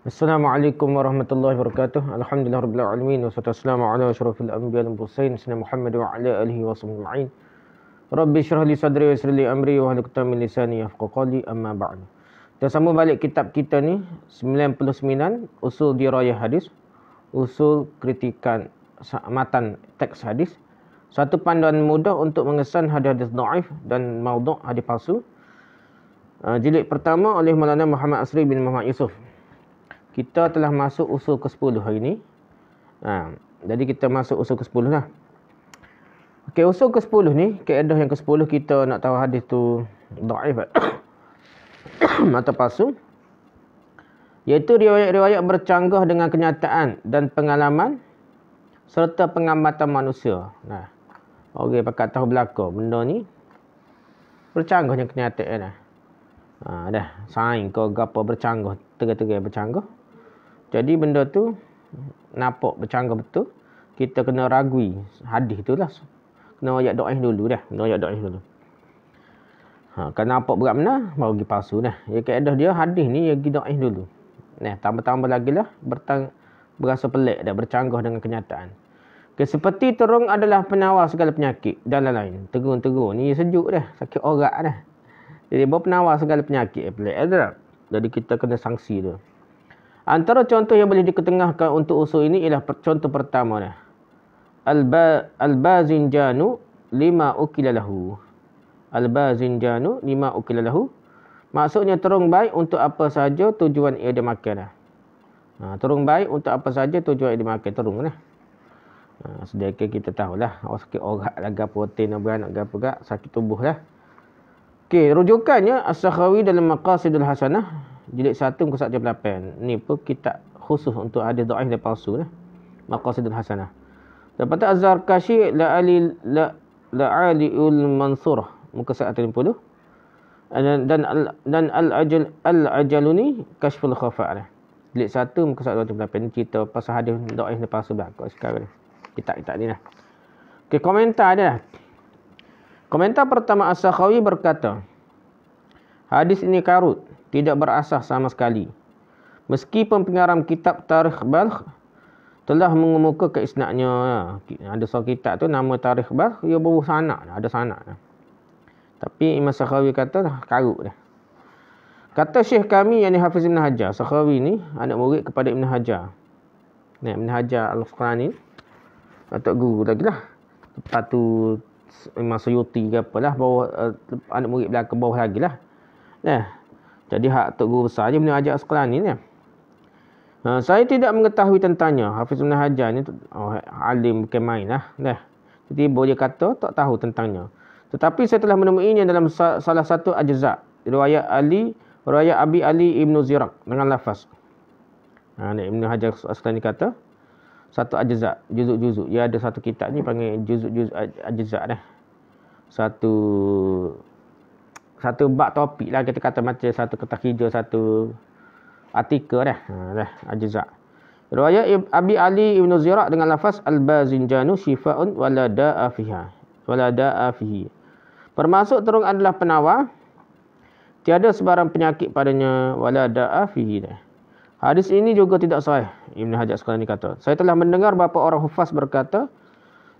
Assalamualaikum warahmatullahi wabarakatuh. Alhamdulillah rabbil alamin wassalatu wassalamu ala asyrafil anbiya'i wal mursalin sayyidina Muhammad wa ala alihi washabbihi ajma'in. Rabbi shrah li sadri wa yassir li amri wa hlul 'uqdatam min lisani yafqahu qawli, amma ba'd. Kita sambung balik kitab kita ni 99 usul dirayah hadis, usul kritikan matan teks hadis, satu panduan mudah untuk mengesan hadis dhaif dan maudhu' hadis palsu. Jilid pertama oleh Maulana Muhammad Asri bin Muhammad Yusuf. Kita telah masuk usul ke-10 hari ini. Jadi kita masuk usul ke-10 lah. Okey, usul ke-10 ni, kaedah yang ke-10 kita nak tahu hadis tu dhaif atau palsu. Iaitu riwayat-riwayat bercanggah dengan kenyataan dan pengalaman serta pengamatan manusia. Orang pakat tahu belaka benda ni bercanggah dengan kenyataan dah. Dah saing ke gapo bercanggah, terang-terang bercanggah. Jadi benda tu nampak bercanggah betul, kita kena ragui hadis tu lah. Kena ayat dhaif dulu dah. Kena ayat dhaif dulu. Kalau nampak berat benar, baru pergi palsu dah. Ya, kaedah dia hadis ni ya pergi dhaif dulu. Tambah-tambah lagi lah berasa pelik dah, bercanggah dengan kenyataan. Seperti terung adalah penawar segala penyakit dan lain-lain. Tegur-tegur ni sejuk dah, sakit orak dah. Jadi penawar segala penyakit pelik dah. Jadi kita kena sanksi tu. Antara contoh yang boleh diketengahkan untuk usul ini ialah contoh pertama dah. Al-bazinjanu lima ukila lahu. Al-bazinjanu lima ukila lahu. Maksudnya terung baik untuk apa sahaja tujuan ia dimakan dah. Terung baik untuk apa sahaja tujuan ia dimakan, terung dah. Sedekah kita tahulah, sakit orak lah, protein beranak gapo gak, sakit tubuh lah. Okey, rujukannya As-Sakhawi dalam Maqasidul Hasanah jilid 1 muka 178. Ni pun kitab khusus untuk hadis dhaif dan palsu lah. Maqasidul Hasanah. Dapat Az-Zarkashi la'aliul Mansurah muka 150. Dan Al-Ajaluni Kashful Khafa' lah. Jilid 1 muka 178. Ni cerita pasal hadis dhaif dan palsu belaka sekarang ni. Kitab-kitab ni lah. Okey, komentar dia lah. Komentar pertama As-Sakhawi berkata, hadis ini karut, tidak berasas sama sekali. Meskipun pengarang kitab Tarikh Balkh telah mengemukakan isnadnya. Ada seorang kitab tu nama Tarikh Balkh, ia baru sanad, ada sanad. Tapi Imam Sakhawi kata karut dah. Kata Syekh kami yang Hafiz Ibn Hajar, Sakhawi ni anak murid kepada Ibn Hajar. Ibn Hajar Al-Asqalani, atuk guru lagi lah. Lepas tu Imam Suyuti ke apalah, bawah anak murid belakang bawah lagi lah. Jadi hak tok guru besar je Ibn Hajar Asqalani ni. Saya tidak mengetahui tentangnya. Hafiz Ibn Hajar ni alim bukan main lah. Tiba-tiba dia kata tak tahu tentangnya. Tetapi saya telah menemuinya dalam salah satu ajza' riwayat Abi Ali Ibn Ziraq dengan lafaz. Ibn Hajar Asqalani kata satu ajza', juzuk-juzuk. Dia ada satu kitab ni panggil juzuk-juzuk ajza' dah. Satu bab topik lah, kita kata macam satu kertas hijau, satu artikel dah. Ajza'. Riwayat Abi Ali Ibn Ziraq dengan lafaz al-bazinjanu shifa'un wala da'a fihi. Permasuk terung adalah penawar, tiada sebarang penyakit padanya, wala da'a fihi dah. Hadis ini juga tidak sahih. Ibn Hajar Asqalani kata, saya telah mendengar beberapa orang hufaz berkata,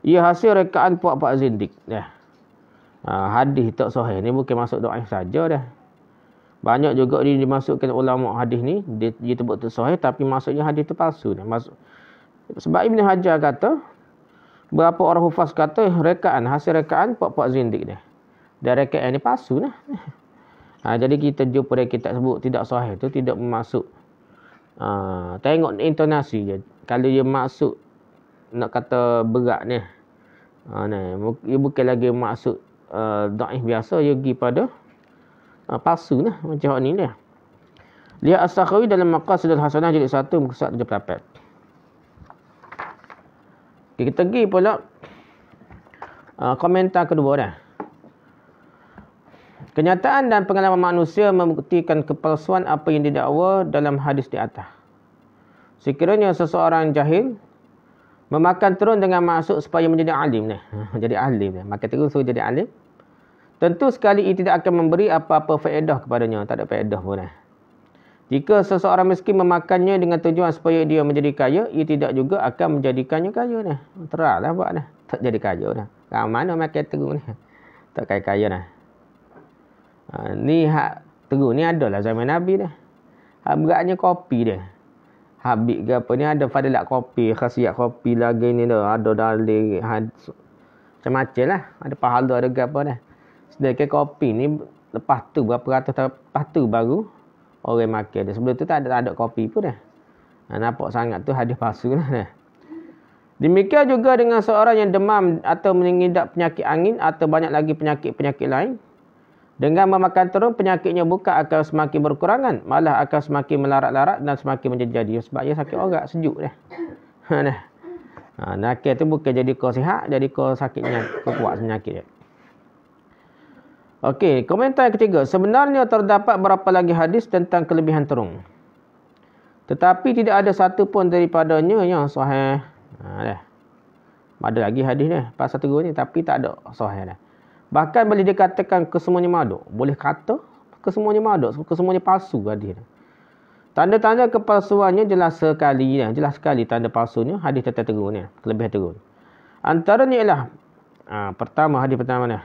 ia hasil rekaan puak-puak zindik. Hadis tak sahih ni bukan masuk dhaif saja dah. Banyak juga dimasukkan ulama hadis ni, dia sebut tu sahih tapi maksudnya hadis tu palsu dah. Sebab Ibn Hajar kata, beberapa orang hufaz kata hasil rekaan puak-puak zindik dah. Dan rekaan ni palsu dah. Jadi kita jumpa dia kitab sebut tidak sahih tu tidak bermaksud. Tengok intonasi je. Kalau dia maksud nak kata berat ni, dia bukan lagi maksud dhaif biasa, dia pergi pada palsu lah macam ni dia. Lihat As-Sakhawi dalam Maqasidul Hasanah jilid 1 muka 178. Kita pergi pula komentar kedua dah. Kenyataan dan pengalaman manusia membuktikan kepalsuan apa yang didakwa dalam hadis di atas. Sekiranya seseorang jahil memakan terun dengan maksud supaya menjadi alim ni. Jadi alim ni. Makan terun supaya jadi alim. Tentu sekali ia tidak akan memberi apa-apa faedah kepadanya. Tak ada faedah pun. Jika seseorang miskin memakannya dengan tujuan supaya dia menjadi kaya, ia tidak juga akan menjadikannya kaya dah. Teranglah buat dah. Tak jadi kaya dah. Kat mana makan teruk ni? Tak kaya dah. Ni hak teruk ni adalah zaman Nabi dah. Hak beratnya kopi dia. Habib ke apa ni ada fadilat kopi, khasiat kopi lagi ni dah. Ada dalil macam-macam lah. Ada pahala ada apa dah. Sedangkan kopi ni lepas tu berapa ratus tahun lepas tu baru orang makan dia. Sebelum tu tak ada kopi pun dah. Nampak sangat tu hadis palsu lah. Demikian juga dengan seorang yang demam atau mengidap penyakit angin atau banyak lagi penyakit-penyakit lain. Dengan memakan terung, penyakitnya bukan akan semakin berkurangan. Malah akan semakin melarat-larat dan semakin menjadi. Sebab ia sakit orat, sejuk dah. Nakal tu bukan jadi kau sihat, jadi kau sakitnya, kau kuat penyakit dia. Okey, komentar yang ketiga. Sebenarnya terdapat berapa lagi hadis tentang kelebihan terung. Tetapi tidak ada satu pun daripadanya yang sahih. Ada lagi hadis ni pasal terung ni, tapi tak ada sahih dah. Bahkan boleh dikatakan kesemuanya maduk. Boleh kata kesemuanya maduk, kesemuanya palsu hadis ni. Tanda-tanda kepalsuannya jelas sekali dah. Jelas sekali tanda palsunya hadis tentang terung ni, kelebihan terung. Antaranya ialah pertama, hadis pertama ni.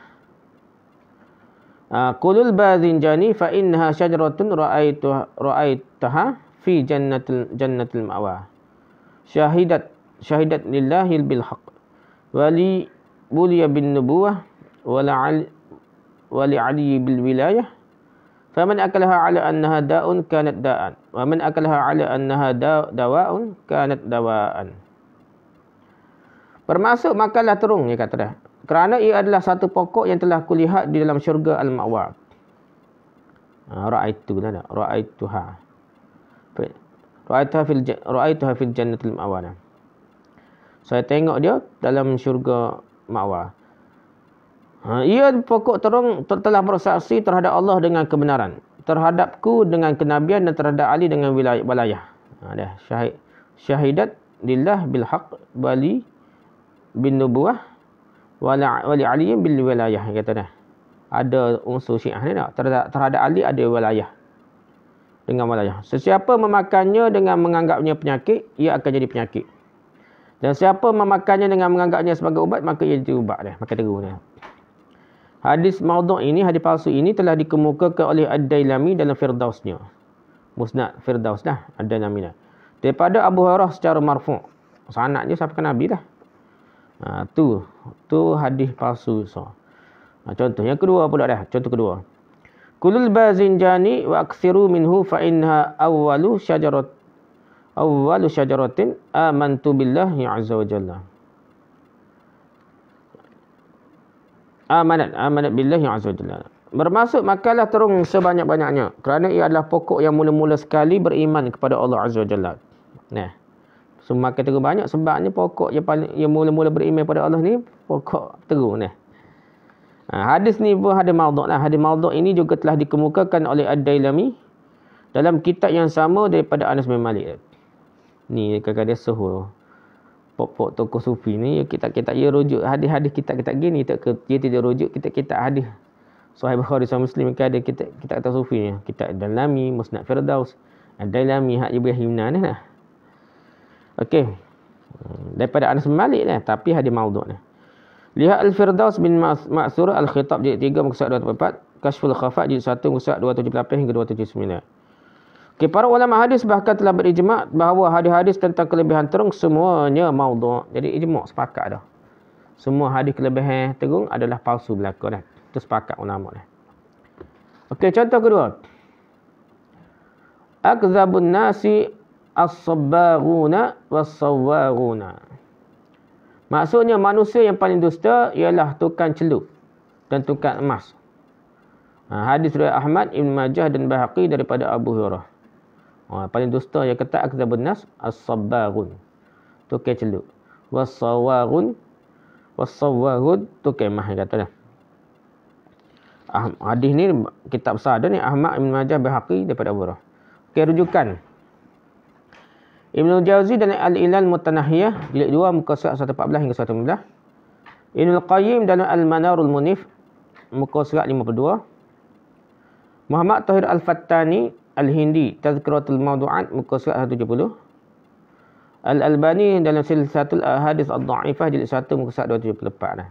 Qulul bazinjani fa innaha syajaratun ra'aitaha fi jannatil ma'wa. Syahidat lillahi bil haqq. Wali buliya bin nubuwah wali ali bil wilayah. Faman akalaha ala annaha da'un kanat da'an. Wa man akalaha ala annaha dawa'un kanat dawa'an. Bermaksud makanlah terung, dia kata dah. Kerana ia adalah satu pokok yang telah kulihat di dalam syurga al-ma'wa. Ra'aituha fil jannatil ma'wa. Saya tengok dia dalam syurga ma'wa. Ia pokok terung telah bersaksi terhadap Allah dengan kebenaran, terhadapku dengan kenabian dan terhadap Ali dengan wilayah. Syahidat lillah bil haqq wali bin nubuwah wali Ali bil wilayah, kata dah. Ada unsur Syiah ni tak? Terhadap Ali ada wilayah. Dengan wilayah. Sesiapa memakannya dengan menganggapnya penyakit, ia akan jadi penyakit. Dan siapa memakannya dengan menganggapnya sebagai ubat, maka ia jadi ubat dah. Maka teruk dah. Hadis maudhu' ini, hadis palsu ini telah dikemukakan oleh Ad-Dailami dalam Firdausnya. Musnad Firdaus dah, Ad-Dailami dah. Daripada Abu Hurairah secara marfu'. Sanadnya sampai ke Nabi dah. Tu hadis palsu. Contoh yang kedua pula dah. Contoh kedua. Kulul bazinjani wa aksiru minhu fa innaha awwalu syajaratin amantu billahi azza wa jalla. Amanat billahi azza wa jalla. Bermaksud makanlah terung sebanyak-banyaknya, kerana ia adalah pokok yang mula-mula sekali beriman kepada Allah azza wa jalla. So, makan terung banyak sebabnya pokok yang mula-mula beriman pada Allah ni pokok terung ni. Hadis ni pun hadis maudhu' lah. Hadis maudhu' ini juga telah dikemukakan oleh Ad-Dailami dalam kitab yang sama daripada Anas bin Malik. Ni kadang-kadang dia suhu pokok tokoh sufi ni, kitab-kitab dia rujuk hadis-hadis kitab-kitab gini, dia tidak rujuk kitab-kitab hadis Sahih Bukhari, Sahih Muslim. Ada kitab-kitab sufi ni, kitab Ad-Dailami, Musnad Firdaus, Ad-Dailami, Hak Ibrahim ni lah. Okey. Daripada Anas bin Malik lah, tapi hadis maudhu' ni. Lihat Al-Firdaus bin Ma'sur Al-Khitab jilid 3 muka surat 244, Kashful Khafat jilid 1 muka surat 278 hingga 279. Okay, para ulama hadis bahkan telah berijma' bahawa hadis-hadis tentang kelebihan terung semuanya maudhu'. Jadi ijma' sepakat dah. Semua hadis kelebihan terung adalah palsu belaka dah. Itu sepakat ulama dah. Okey, contoh kedua. Akzabun nasi as-sabbaruna was-sawwaruna. Maksudnya manusia yang paling dusta ialah tukang celup dan tukang emas. Hadis riwayat Ahmad, Ibn Majah dan Baihaqi daripada Abu Hurairah. Paling dusta yang kata akzabun nas as-sabbarun, tukang celup. Was-sawwarun tukang emas, kata dah. Hadis ni kitab besar dah ni, Ahmad, Ibn Majah, Baihaqi daripada Abu Hurairah. Okey, rujukan. Ibnu Jauzi dalam Al-Ilal Mutanahiyah jilid 2 muka surat 114 hingga 115. Ibnu Qayyim dalam Al-Manarul Munif muka surat 52. Muhammad Tahir Al-Fattani Al-Hindi Tazkiratul Mawdu'at muka surat 170. Al-Albani dalam Silsilatul Ahadits Ad-Dha'ifah jilid 1 muka surat 274 dah.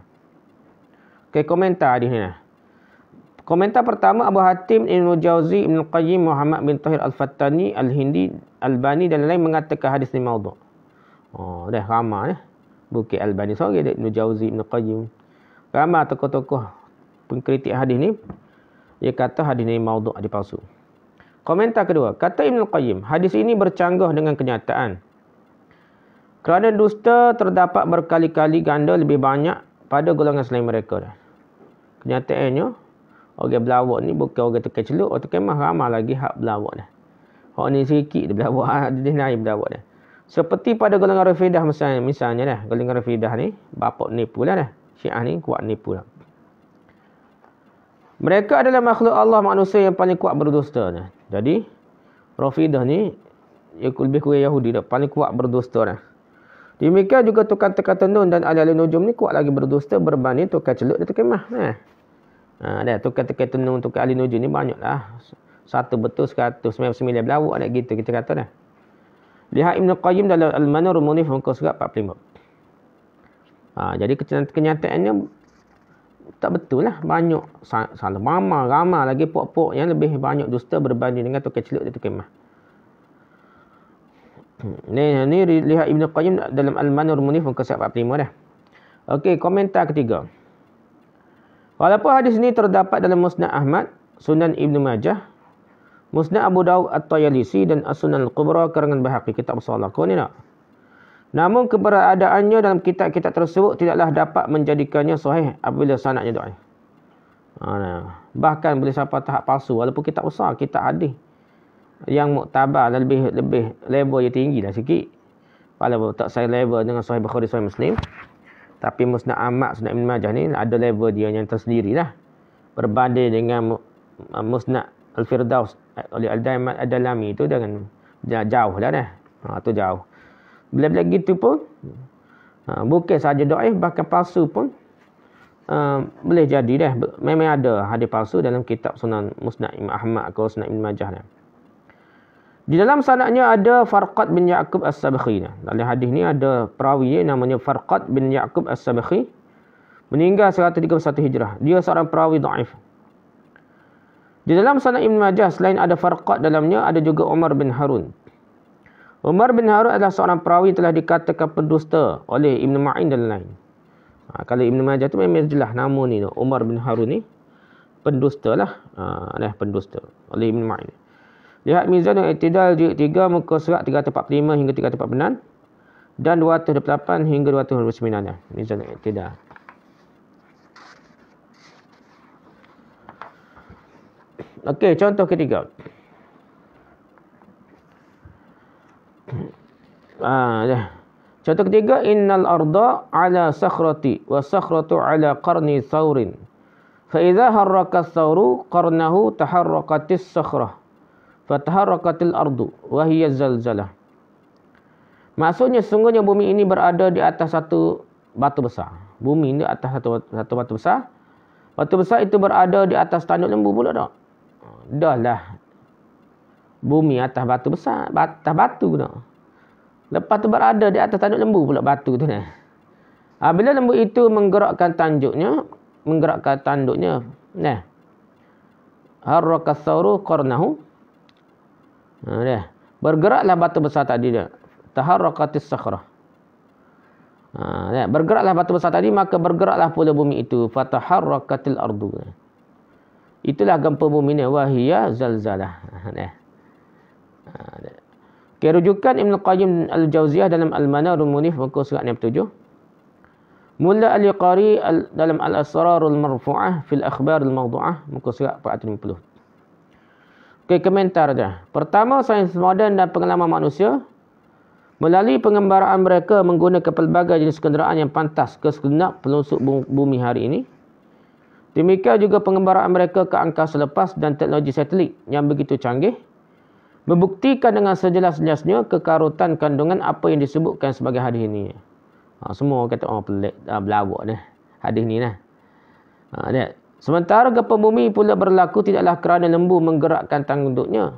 Okey, komentar hadis ni lah. Komentar pertama, Abu Hatim Ibn Jauzi, Ibn Qayyim, Muhammad bin Tahir Al-Fattani, Al-Hindi, Albani dan lain-lain mengatakan hadis ni maudhu'. Oh, dah ramai Bukit Albani sorry Ibn Jauzi, Ibn Qayyim. Ramai tokoh-tokoh pengkritik hadis ni dia kata hadis ni maudhu', hadis palsu. Komentar kedua, kata Ibn Qayyim, hadis ini bercanggah dengan kenyataan. Kerana dusta terdapat berkali-kali ganda lebih banyak pada golongan selain mereka dah. Kenyataannya orang belawak ni bukan orang tekan celuk, orang tekan mah ramai lagi hak belawak dah. Hak ni sikit dia belawak, dia naik belawak dah. Seperti pada golongan Rafidah misalnya dah, golongan Rafidah ni bapak nipu lah dah. Syiah ni kuat nipu lah. Mereka adalah makhluk Allah manusia yang paling kuat berdusta dah. Jadi Rafidah ni lebih kurang Yahudi dah, paling kuat berdusta dah. Demikian juga tukang teka tenun dan ahli-ahli nujum ni kuat lagi berdusta berbanding tukang celuk dia tekan mah. Dah tukang teka tenun, tukang ahli nujum ni banyak lah. 1 betul 199 belawak dah gitu kita kata dah. Lihat Ibn Qayyim dalam Al-Manarul Munif muka surat 45. Jadi kenyataannya tak betul lah. Banyak salah ramai lagi pok-pok yang lebih banyak dusta berbanding dengan tukang celuk dia tukang mah. Ni lihat Ibn Qayyim dalam Al-Manarul Munif muka surat 45 dah. Okey, komentar ketiga. Walaupun hadis ini terdapat dalam Musnad Ahmad, Sunan Ibn Majah, Musnad Abu Dawud At-Tayalisi dan As-Sunan Al-Kubra karangan Baihaqi, kitab Shalah. Kau ni tak? Namun keberadaannya dalam kitab-kitab tersebut tidaklah dapat menjadikannya sahih apabila sanadnya dhaif. Bahkan boleh sampai tahap palsu walaupun kitab besar, kitab hadis yang muktabar lebih level yang tinggi lah sikit. Walaupun tak saya level dengan Sahih Bukhari, Sahih Muslim. Tapi Musnad Ahmad, Sunan Ibn Majah ni ada level dia yang tersendiri lah. Berbanding dengan Musnad Al-Firdaus oleh Al-Daimat Ad-Dalami tu dengan jauh lah dah. Tu jauh. Bila-bila gitu pun bukan saja dhaif, bahkan palsu pun boleh jadi dah. Memang ada hadis palsu dalam kitab Sunan Musnad Imam Ahmad atau Sunan Ibn Majah dah. Di dalam sanadnya ada Farqad bin Ya'qub As-Sabakhi. Dalam hadis ni ada perawi namanya Farqad bin Ya'qub As-Sabakhi, meninggal 131 Hijrah. Dia seorang perawi dhaif. Di dalam sanad Ibn Majah selain ada Farqad dalamnya ada juga Umar bin Harun. Umar bin Harun adalah seorang perawi telah dikatakan pendusta oleh Ibn Ma'in dan lain. Kalau Ibn Majah tu memang jelas nama ni Umar bin Harun ni pendusta lah. Pendusta oleh Ibn Ma'in. Lihat Mizan al-I'tidal jilid 3 muka surat 345 hingga 346 dan 228 hingga 229 dah. Mizan al-I'tidal. Okey, contoh ketiga. Contoh ketiga, innal arda ala sakhrati wa sakhratu ala qarni thawrin. Fa idza harraka ath-thawru qarnahu taharraqatis sakhrah. Fataharraqatil ardu wa hiya zalzalah. Maksudnya sungguhnya bumi ini berada di atas satu batu besar. Bumi ini atas satu batu besar. Batu besar itu berada di atas tanduk lembu pula tak? Dah lah. Bumi atas batu besar, atas batu tak? Lepas tu berada di atas tanduk lembu pula batu tu nah. Bila lembu itu menggerakkan tanduknya, nah. Harrakas sauru qarnahu. Bergeraklah batu besar tadi dia. Taharraqatis sakhrah. Bergeraklah batu besar tadi, maka bergeraklah pula bumi itu. Fataharraqatil ardu. Itulah gempa bumi ni. Wahiyya zalzalah. Rujukan Ibn Qayyim Al-Jauziyah dalam Al-Manarul Munif muka surat 67. Mulla Al-Qari dalam Al-Asrarul Marfu'ah fil Akhbarul Mawdu'ah muka surat 450. Okey, komentar dah. Pertama, sains moden dan pengalaman manusia melalui pengembaraan mereka menggunakan pelbagai jenis kenderaan yang pantas ke segenap pelosok bumi hari ini. Demikian juga pengembaraan mereka ke angkasa lepas dan teknologi satelit yang begitu canggih membuktikan dengan sejelas-jelasnya kekarutan kandungan apa yang disebutkan sebagai hadis ini. Semua kata orang pelik, belawak dah hadis ni lah. Sementara gempa bumi pula berlaku tidaklah kerana lembu menggerakkan tanduknya,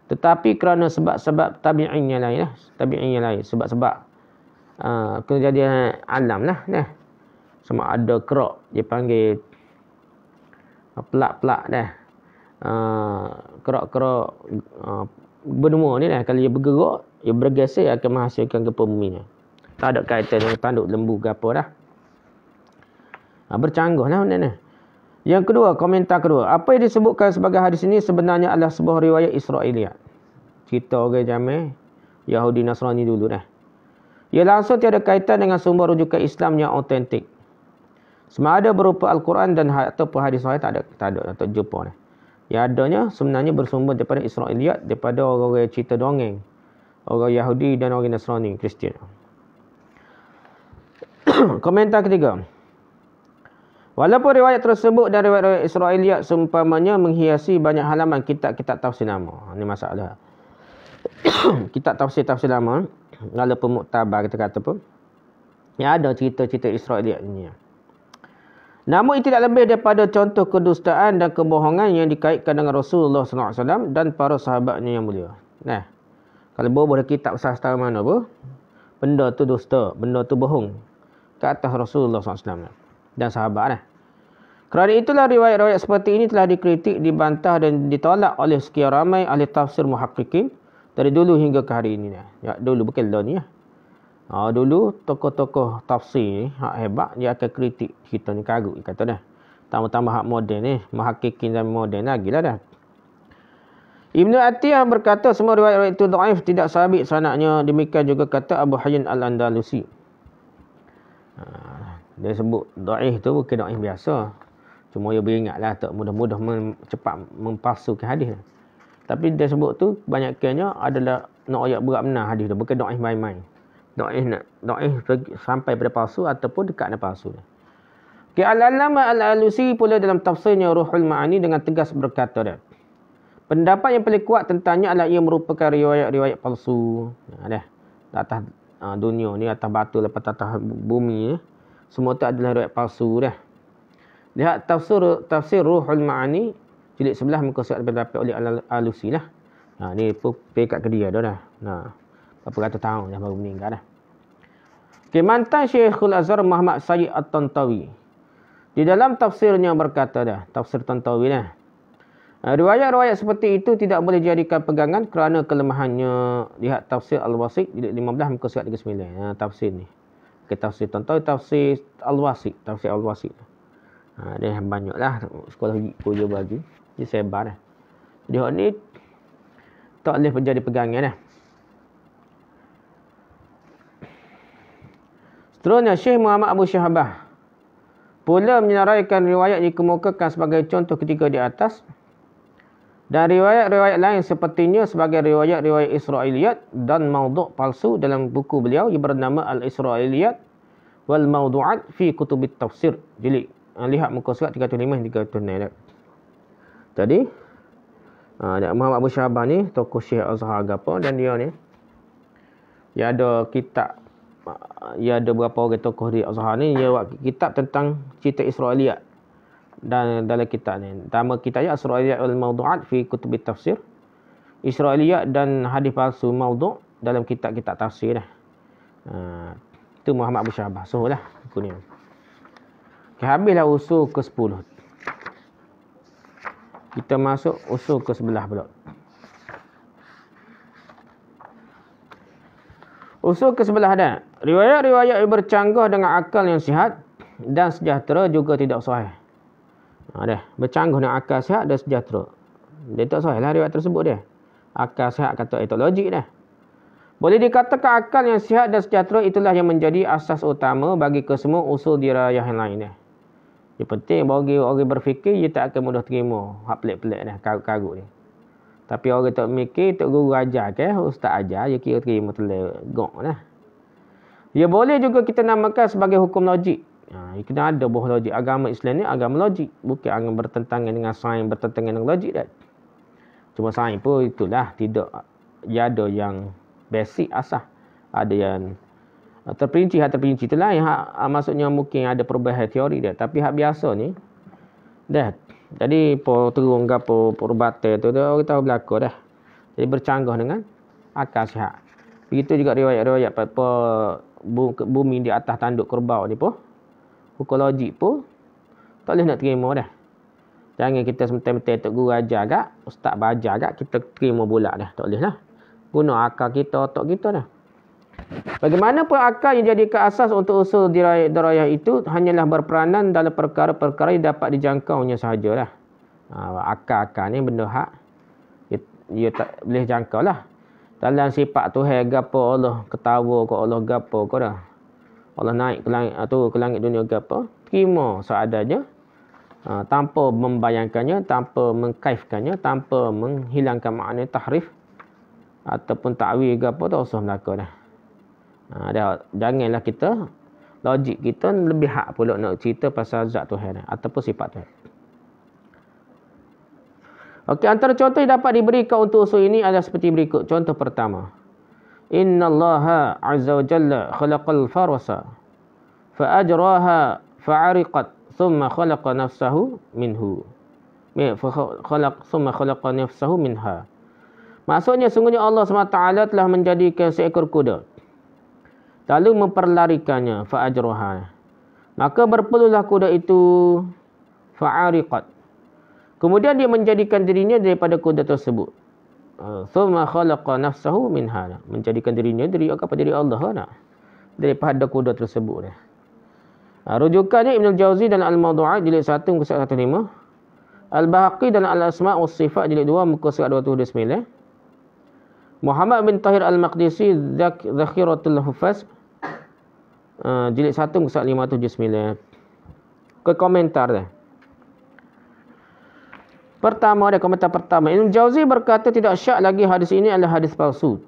Tetapi kerana sebab-sebab tabi'in yang lain lah. Tabi'in yang lain. Sebab-sebab kejadian alam lah. Sama ada kerak. Dia panggil pelak-pelak dah. Kerak-kerak benua ni lah. Kalau dia bergerak, dia bergeser akan menghasilkan gempa bumi. Tak ada kaitan dengan tanduk lembu ke apa dah. Bercanggah lah benda ni. Yang kedua, komentar kedua. Apa yang disebutkan sebagai hadis ini sebenarnya adalah sebuah riwayat Israiliyat. Cerita orang Jamai, Yahudi Nasrani dulu dah. Ia langsung tiada kaitan dengan sumber rujukan Islam yang autentik. Sama ada berupa Al-Quran dan ataupun hadis sahih tak ada, tak jumpa dah. Yang adanya sebenarnya bersumber daripada Israiliyat, daripada orang-orang cerita dongeng. Orang Yahudi dan orang Nasrani, Kristian. Komentar ketiga. Walaupun riwayat tersebut dan riwayat Israiliyat seumpamanya menghiasi banyak halaman kitab-kitab tafsir lama. Ini masalah. Kitab tafsir lama, walaupun muktabar kita kata pun, yang ada cerita-cerita Israiliyat ini. Namun itu tidak lebih daripada contoh kedustaan dan kebohongan yang dikaitkan dengan Rasulullah SAW dan para sahabatnya yang mulia. Nah, kalau berbual kitab sastra mana pun, benda tu dusta, benda tu bohong ke atas Rasulullah SAW dan sahabat dah. Kerana itulah riwayat-riwayat seperti ini telah dikritik, dibantah dan ditolak oleh sekian ramai ahli tafsir muhaqqiqin dari dulu hingga ke hari ini. Ya, dulu bukan dah ni. Dulu tokoh-tokoh tafsir hak hebat dia akan kritik kita ni karut kata dah. Tambah-tambah hak moden ni, muhaqqiqin dan moden lagi lah dah. Ibnu Atiyah berkata semua riwayat-riwayat itu dhaif, tidak sabit sanadnya. Demikian juga kata Abu Hayyan Al-Andalusi. Dia sebut dhaif tu bukan dhaif biasa. Cuma dia beringatlah tak mudah-mudah cepat mempalsukan hadis. Tapi dia sebut tu banyaknya adalah nak ayat berat benar hadis tu, bukan dhaif main-main. Dhaif sampai pada palsu ataupun dekat dengan palsu. Al-Allamah Al-Alusi pula dalam tafsirnya Ruhul Ma'ani dengan tegas berkata dah. Pendapat yang paling kuat tentangnya adalah ia merupakan riwayat-riwayat palsu. Dah. Atas dunia ni, atas batu lepas atas bumi ni, semua tu adalah riwayat palsu dah. Lihat tafsir Ruhul Ma'ani jilid 11 muka surat didapat oleh Al-Alusi lah. Ni pun pekat ke dia dah. Berapa ratus tahun dah baru meninggal dah. Mantan Syekhul Azhar Muhammad Sayyid At-Tantawi di dalam tafsirnya berkata dah, tafsir Tantawi dah. Riwayat-riwayat seperti itu tidak boleh dijadikan pegangan kerana kelemahannya. Lihat tafsir Al-Wasit jilid 15 muka surat 39. Tafsir ni. Tafsir Tantawi, tafsir Al-Wasit, tafsir Al-Wasit. Dia banyaklah sekolah kuliah bagi. Dia sebar dah. Jadi hak ni tak boleh menjadi pegangan dah. Seterusnya Syekh Muhammad Abu Syahbah pula menyenaraikan riwayat dikemukakan sebagai contoh ketiga di atas dan riwayat-riwayat lain sepertinya sebagai riwayat-riwayat Israiliyat dan maudhu' palsu dalam buku beliau yang bernama Al-Israiliyat wal Mawdu'at fi Kutubit Tafsir. Jilid lihat muka surat 305 306. Tadi Muhammad Abu Syahbah ni tokoh Syekh Azhar apa dan dia ni dia ada kitab, dia ada beberapa orang tokoh di Azhar ni dia buat kitab tentang cerita Israiliyat. Dan dalam kitab ni nama kitabnya Israiliyat wal Mawdu'at fi Kutubit Tafsir. Israiliyat dan hadis palsu maudhu' dalam kitab-kitab tafsir dah. Itu Muhammad Abu Syahbah. Suruhlah buku ni. Habislah usul ke-10. Kita masuk usul ke-11 pula. Usul ke-11 dah. Riwayat-riwayat yang bercanggah dengan akal yang sihat dan sejahtera juga tidak sahih. Dah. Bercanggah dengan akal sihat dan sejahtera. Dia tak sahih lah riwayat tersebut dia. Akal sihat kata itu logik dah. Boleh dikatakan akal yang sihat dan sejahtera itulah yang menjadi asas utama bagi kesemua usul dirayah yang lain dah. Yang penting bagi orang berfikir, dia tak akan mudah terima hak pelik-pelik dah, karut-karut ni. Tapi orang tak mikir, tak guru ajar ke, ustaz ajar, dia kira terima telegok dah. Dia boleh juga kita namakan sebagai hukum logik. Kena ada buah logik. Agama Islam ni agama logik. Bukan agama bertentangan dengan sains, bertentangan dengan logik dah. Cuma sains pun itulah, tidak. Dia ada yang basic asas. Ada yang terperinci, hak terperinci itulah yang maksudnya mungkin ada perubahan teori dia. Tapi hak biasa ni dah. Jadi terung ke apa perubatan tu dah orang tahu berlaku dah. Jadi bercanggah dengan akal sihat. Begitu juga riwayat-riwayat apa bumi di atas tanduk kerbau ni pun, hukum logik pun tak boleh nak terima dah. Jangan kita semental-mental tok guru ajar agak, ustaz bajar agak, kita terima bulat dah. Tak boleh lah. Guna akal kita, otak kita dah. Bagaimanapun akal yang jadi asas untuk usul dirayah itu hanyalah berperanan dalam perkara-perkara yang dapat dijangkaunya sahajalah. Akal-akal ni benda hak dia tak boleh jangkau lah. Dalam sifat Tuhan gapo Allah ketawa ke Allah gapo ke dah. Allah naik ke langit dunia gapo, terima seadanya. Tanpa membayangkannya, tanpa mengkaifkannya, tanpa menghilangkan makna tahrif ataupun ta'wil gapo tak usah melaka dah. Janganlah kita logik kita lebih hak pula nak cerita pasal zat Tuhan ataupun sifat Tuhan. Okey, antara contoh yang dapat diberikan untuk usul ini adalah seperti berikut. Contoh pertama. Innallaha azza wa jalla khalaqal farasa fa ajraha fa'ariqat thumma khalaqa nafsahu minhu. Thumma khalaqa nafsahu minha. Maksudnya sungguhnya Allah SWT telah menjadikan seekor kuda, lalu memperlarikannya, fa'ajraha. Maka berpeluhlah kuda itu, fa'ariqat. Kemudian dia menjadikan dirinya daripada kuda tersebut. Thumma khalaqa nafsahu minha. Menjadikan dirinya kepada diri Allah lah. Daripada kuda tersebut. Rujukannya Ibn Al-Jawzi dalam Al-Mawdu'at jilid 1 muka surat 105. Al-Bahaqi dalam Al-Asma' wa Sifat jilid 2 muka surat 229. Muhammad bin Tahir Al-Maqdisi Zakhiratul Hufaz jilid 1 muka surat 579. Ke komentar dia. Pertama, ada komentar pertama. Ibn Jauzi berkata tidak syak lagi hadis ini adalah hadis palsu.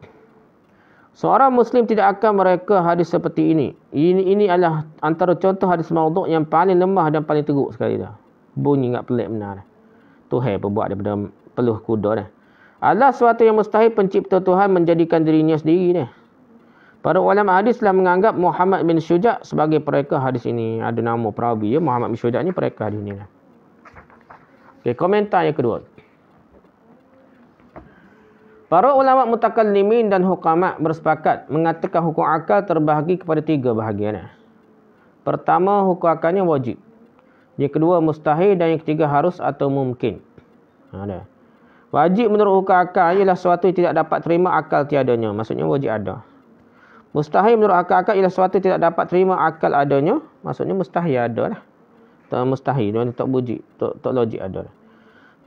Seorang Muslim tidak akan mereka hadis seperti ini. Ini adalah antara contoh hadis maudhu' yang paling lemah dan paling teruk sekali dah. Bunyi ingat pelik benar. Tuhan berbuat daripada peluh kuda dah. Adalah suatu yang mustahil pencipta Tuhan menjadikan dirinya sendiri dah. Para ulama hadis telah menganggap Muhammad bin Syuja' sebagai pereka hadis ini. Ada nama perawi ya, Muhammad bin Syuja' ni pereka hadis ini lah. Okay, komentar yang kedua. Para ulama mutakallimin dan hukama bersepakat mengatakan hukum akal terbahagi kepada 3 bahagian. Pertama, hukum akalnya wajib. Yang kedua, mustahil. Dan yang ketiga, harus atau mungkin. Wajib menurut hukum akal ialah sesuatu yang tidak dapat terima akal tiadanya. Maksudnya wajib ada. Mustahil menurut akal ialah sesuatu yang tidak dapat terima akal adanya. Maksudnya mustahil ada lah. Tak mustahil, tak wujud, tak logik ada.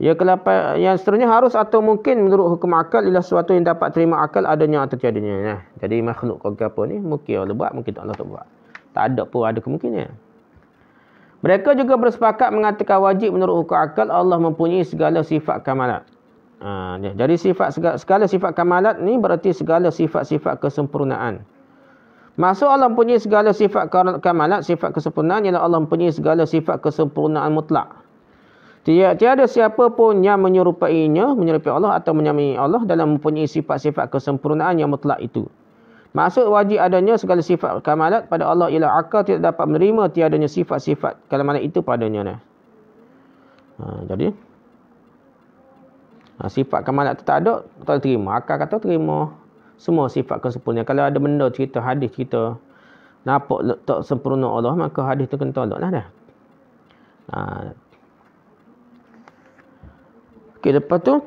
Yang seterusnya harus atau mungkin menurut hukum akal ialah sesuatu yang dapat terima akal adanya atau tiadanya. Jadi makhluk kau apa ni, mungkin Allah buat, mungkin tak Allah tak buat. Tak ada pun ada kemungkinan. Mereka juga bersepakat mengatakan wajib menurut hukum akal Allah mempunyai segala sifat kamalat. Jadi segala sifat kamalat ni berarti segala sifat-sifat kesempurnaan. Maksud Allah mempunyai segala sifat kamalat, sifat kesempurnaan ialah Allah mempunyai segala sifat kesempurnaan mutlak. Tiada siapa pun yang menyerupai Allah atau menyamai Allah dalam mempunyai sifat-sifat kesempurnaan yang mutlak itu. Maksud wajib adanya segala sifat kamalat pada Allah ialah akal tidak dapat menerima tiadanya sifat-sifat kamalat itu padanya. Jadi sifat kamalat itu tak ada, tak terima. Akal kata terima semua sifat kesempurnaan. Kalau ada benda cerita hadis kita nampak tak sempurna Allah, maka hadis tu kena tolak lah dah. Okey, lepas tu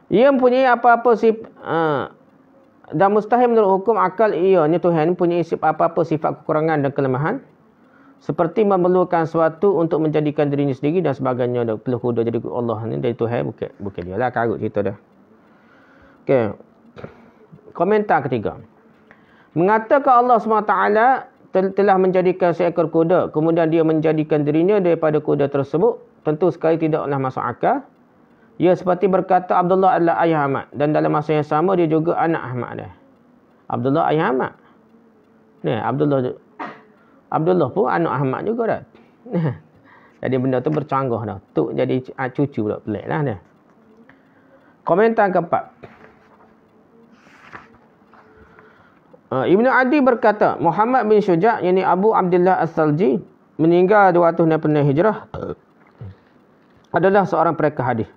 ia mempunyai apa-apa sifat dan mustahil menurut hukum akal ianya Tuhan mempunyai apa-apa sifat kekurangan dan kelemahan seperti memerlukan sesuatu untuk menjadikan dirinya sendiri dan sebagainya. Perlu kuda jadi Allah ni dari Tuhan, bukan dia lah, karut cerita dah. Okey. Komentar ketiga. Mengatakan Allah SWT telah menjadikan seekor kuda, kemudian dia menjadikan dirinya daripada kuda tersebut, tentu sekali tidaklah masuk akal. Ia seperti berkata Abdullah adalah ayah Ahmad, dan dalam masa yang sama dia juga anak Ahmad dah. Abdullah ayah Ahmad. Ni Abdullah pun anak Ahmad juga dah. Jadi benda tu bercanggah dah. Tu jadi cucu pula, pelik lah dah. Komentar keempat. Ibn Adi berkata, Muhammad bin Syuja' yakni Abu Abdullah As-Salji meninggal 260 Hijrah adalah seorang pereka hadis.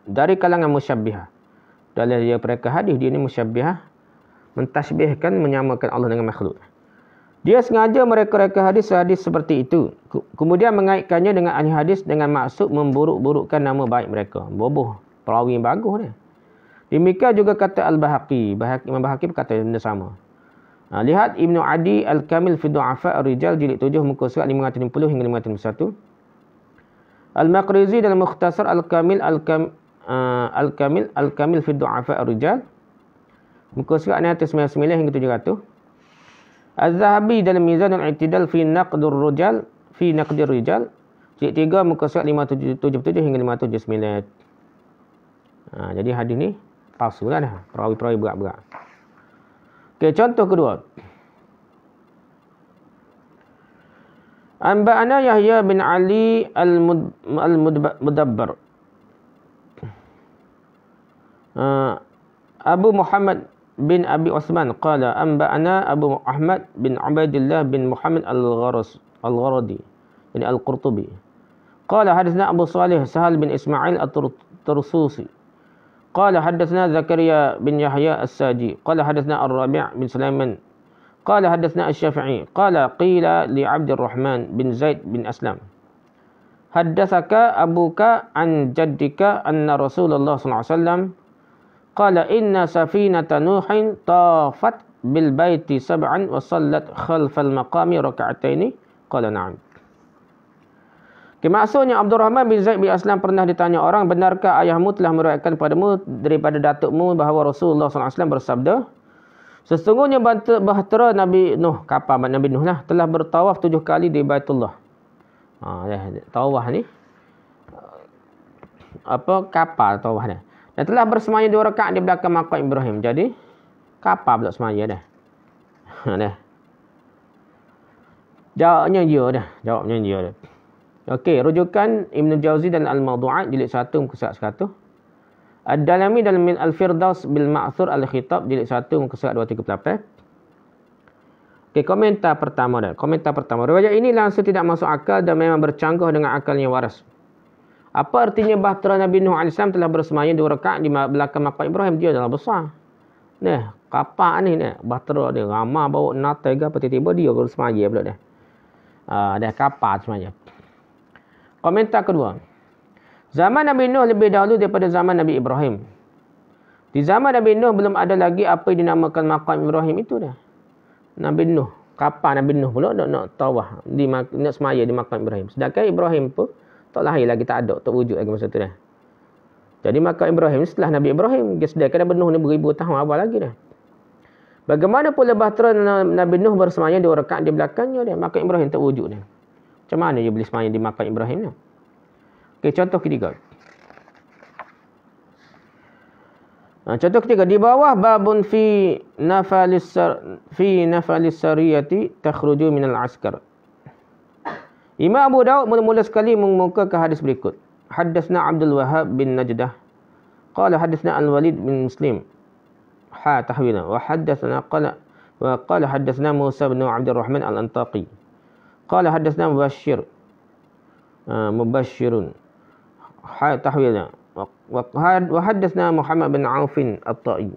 Dari kalangan musyabbihah. Dalam dia mereka hadis, dia ni musyabbihah, mentasbihkan, menyamakan Allah dengan makhluk. Dia sengaja mereka hadis seperti itu. Kemudian mengaitkannya dengan ahli hadis dengan maksud memburuk-burukkan nama baik mereka. Boboh, perawi yang bagus ni. Demikian juga kata Al-Bahaqi. Imam Bahaqi berkata benda sama. Lihat Ibnu Adi Al-Kamil fi Du'afa Ar-Rijal jilid 7 muka surat 550 hingga 551. Al-Maqrizi dalam Mukhtasar Al-Kamil fi Du'afa Ar-Rijal muka surat 699 hingga 700. Az-Zahabi dalam Mizan al-I'tidal fi Naqdur Rijal jilid 3 muka surat 577 hingga 579. Jadi hadis ni palsu lah dah. Perawi-perawi berat-berat. Okey, contoh kedua. Anba'ana Yahya bin Ali al-Mudabbar. Abu Muhammad bin Abi Osman qala anba'ana Abu Ahmad bin Ubaidillah bin Muhammad al-Gharadi, yani al-Qurtubi. Qala hadatsana Abu Salih Sahal bin Ismail at-Tursusi. Qala hadatsana Zakaria bin Yahya as-Saji. Qala hadatsana Ar-Rabi' bin Sulaiman. Qala hadatsana Asy-Syafi'i. Qala qila li Abdurrahman bin Zaid bin Aslam. Haddatsaka abuka an jaddika anna Rasulullah sallallahu alaihi wasallam qala inna safinata Nuhin tafat bil baiti sab'an wa sallat khalfal maqami raka'ataini. Qala na'am. Maksudnya Abdurrahman bin Zaid bin Aslam pernah ditanya orang, benarkah ayahmu telah meriwayatkan padamu daripada datukmu bahawa Rasulullah SAW bersabda, sesungguhnya bahtera Nabi Nuh, kapal Nabi Nuh lah, telah bertawaf 7 kali di Baitullah. Tawaf ni kapal tawaf ni. Dan telah bersemayam 2 rakaat di belakang maqam Ibrahim. Jadi kapal pula semaya dah. Dah. Jawabnya ya dah. Okey, rujukan Ibn Jauzi dan Al-Mawdu'at jilid 1 muka surat 100. Ad-Dalami dalam Al-Firdaus bil Ma'thur Al-Khitab jilid 1 muka surat 238. Okey, komentar pertama. Riwayat ini langsung tidak masuk akal dan memang bercanggah dengan akalnya waras. Apa artinya bahtera Nabi Nuh AS telah bersemayam 2 rakaat di belakang maqam Ibrahim? Dia adalah besar. Nah, kapak ni bahtera dia ramah bawa natai ke apa tiba-tiba dia bersemayam pula dah. Dah kapak semayam. Komentar kedua. Zaman Nabi Nuh lebih dahulu daripada zaman Nabi Ibrahim. Di zaman Nabi Nuh belum ada lagi apa yang dinamakan maqam Ibrahim itu dah. Nabi Nuh, kapan Nabi Nuh pula nak tawaf nak semaya di maqam Ibrahim. Sedangkan Ibrahim pun tak lahir lagi, tak ada, tak wujud lagi masa tu dah. Jadi maqam Ibrahim setelah Nabi Ibrahim, sedangkan Nabi Nuh ni beribu tahun awal lagi dah. Bagaimana pula bahtera Nabi Nuh bersemaya 2 rakaat di belakangnya dia, maqam Ibrahim tak wujud dah. Macam mana dia boleh sembahyang di maqam Ibrahim ni? Okey, contoh ketiga. Contoh ketiga, di bawah babun fi nafalis sariyati takhruju minal askar. Imam Abu Daud mula-mula sekali mengemukakan hadis berikut. Haddatsna Abdul Wahhab bin Najdah. Qala haddatsna Al-Walid bin Muslim. Tahwila wa haddatsna qala haddatsna Musa bin Abdurrahman Al-Antaqi. قال حدثنا مبشر تحويلا وحدثنا محمد بن عوف الطائي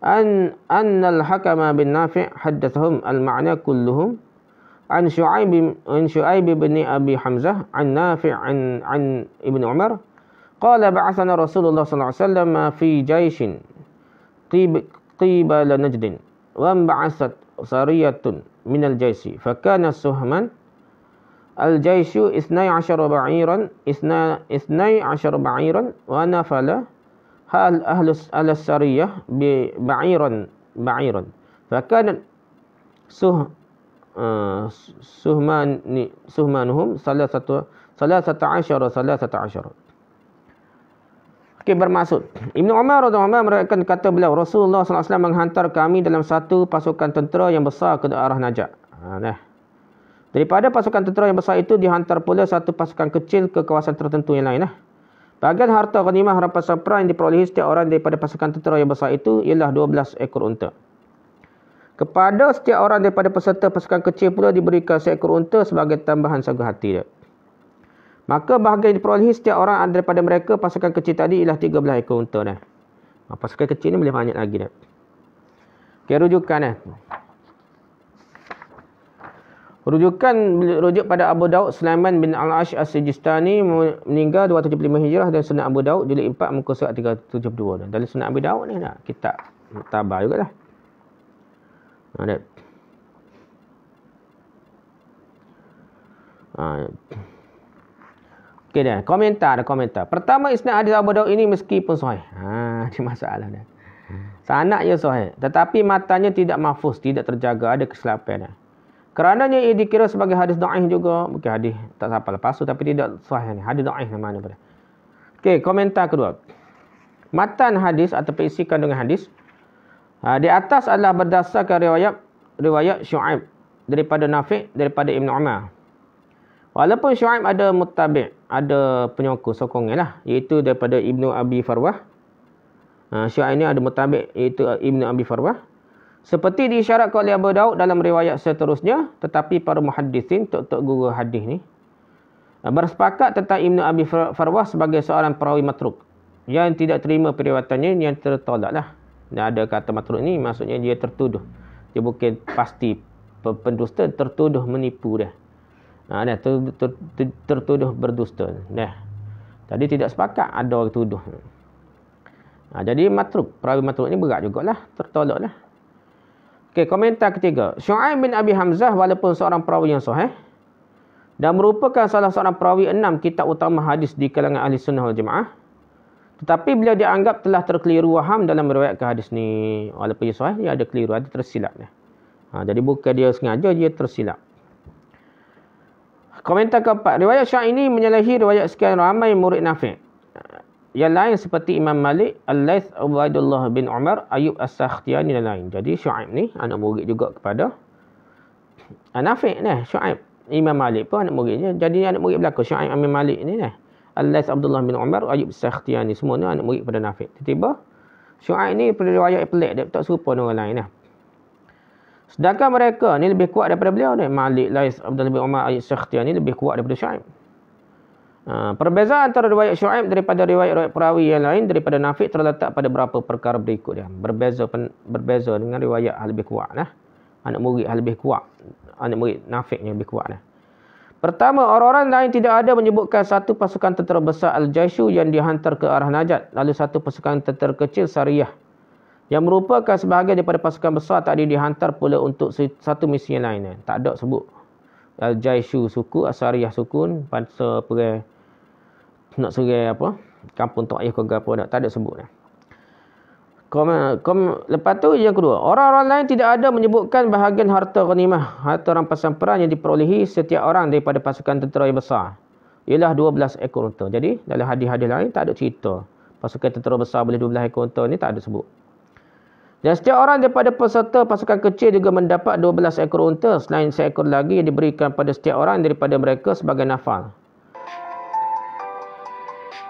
أن الحكم بن نافع حدثهم المعنى كلهم عن شعيب بن أبي حمزة عن نافع عن ابن عمر قال بعثنا رسول الله صلى الله عليه وسلم في جيش قبل نجد وانبعثت سرية من الجيش فكان السهمان الجيش 12 بعيرا ونفل أهل السرية بعيرا فكان سهمانهم 13. Okey, bermaksud Ibn Umar radhiyallahu meriwayatkan kata beliau, Rasulullah SAW menghantar kami dalam satu pasukan tentera yang besar ke arah Najat. Daripada pasukan tentera yang besar itu dihantar pula satu pasukan kecil ke kawasan tertentu yang lain. Bahagian harta ghanimah rampasan perang yang diperolehi setiap orang daripada pasukan tentera yang besar itu ialah 12 ekor unta. Kepada setiap orang daripada peserta pasukan kecil pula diberikan seekor unta sebagai tambahan sagu hati dia. Maka bahagian yang diperolehi setiap orang daripada mereka pasukan kecil tadi ialah 13 ekor unta dah. Pasukan kecil ni boleh banyak lagi dah. Okay, rujukan rujuk pada Abu Daud Sulaiman bin Al-Ash As-Sijistani meninggal 275 Hijrah dan Sunan Abu Daud jilid 4 muka surat 372. Dalam Sunan Abu Daud ni nak kitab muktabar jugalah. Ada. Okey dah, komentar. Pertama, isnad hadis Abu Daud ini meskipun sahih. Ada masalah dah. Sanadnya sahih, tetapi matanya tidak mahfuz, tidak terjaga, ada kesilapan dah. Kerananya ia dikira sebagai hadis dhaif juga. Bukan hadis tak sampai palsu tapi tidak sahih ni. Hadis dhaif nama pada. Okey, komentar kedua. Matan hadis atau isi kandungan hadis di atas adalah berdasarkan riwayat Syuaib daripada Nafi' daripada Ibn Umar. Walaupun Syuaib ada muttabi', ada penyokong sokongan lah, iaitu daripada Ibnu Abi Farwah. Syuaib ini ada muttabi' iaitu Ibnu Abi Farwah. Seperti diisyaratkan oleh Abu Daud dalam riwayat seterusnya, tetapi para muhaddisin, tok-tok guru hadis ni, bersepakat tentang Ibnu Abi Farwah sebagai seorang perawi matruk yang tidak terima periwayatannya, yang tertolak lah. Dan ada kata matruk ni maksudnya dia tertuduh. Dia bukan pasti pendusta, tertuduh menipu dah. Tertuduh berdusta dah. Tadi tidak sepakat, ada orang tuduh. Jadi matruk, perawi matruk ni berat jugalah, tertolak lah. Okey, komentar ketiga. Syuaib bin Abi Hamzah walaupun seorang perawi yang sahih dan merupakan salah seorang perawi 6 kitab utama hadis di kalangan ahli sunnah wal jamaah, tetapi beliau dianggap telah terkeliru waham dalam meriwayatkan hadis ni. Walaupun dia sahih, dia ada keliru, ada tersilap dah. Jadi bukan dia sengaja, dia tersilap. Komentar keempat. Riwayat Syuaib ini menyalahi riwayat sekian ramai murid Nafi'. Yang lain seperti Imam Malik, Al-Laits, Ubaidullah bin Umar, Ayub As-Sakhtiyani dan lain. Jadi Syuaib ni anak murid juga kepada Nafi' ni. Syuaib Imam Malik pun anak muridnya. Jadi anak murid belakang Syuaib Imam Malik ni ni. Al-Laits, Abdullah bin Umar, Ayub As-Sakhtiyani, semua ni anak murid kepada Nafi'. Tiba-tiba Syuaib ni riwayat pelik, dia tak serupa dengan orang lain lah. Sedangkan mereka ni lebih kuat daripada beliau ni. Malik, Laits, Abdullah bin Umar, Ayub As-Sakhtiyani lebih kuat daripada Syuaib. Perbezaan antara riwayat Syuaib daripada riwayat perawi yang lain daripada Nafi' terletak pada beberapa perkara berikut dia. Berbeza dengan riwayat yang lebih kuat lah. Anak murid yang lebih kuat. Anak murid Nafi' yang lebih kuat lah. Pertama, orang-orang lain tidak ada menyebutkan satu pasukan tentera besar Al-Jaishu yang dihantar ke arah Najat, lalu satu pasukan tentera kecil Sariyah yang merupakan sebahagian daripada pasukan besar tadi dihantar pula untuk satu misi yang lain. Tak ada sebut Al-Jaishu suku, As-Sariyah sukun, bangsa perang nak serai apa, kampung Taif ke apa, tak ada sebut. Lepas tu yang kedua, orang-orang lain tidak ada menyebutkan bahagian harta ghanimah, harta rampasan perang yang diperolehi setiap orang daripada pasukan tentera yang besar, ialah 12 ekor unta. Jadi dalam hadis-hadis lain tak ada cerita pasukan tentera besar boleh 12 ekor unta ni, tak ada sebut. Dan setiap orang daripada peserta pasukan kecil juga mendapat 12 ekor unta, selain seekor lagi yang diberikan pada setiap orang daripada mereka sebagai nafal.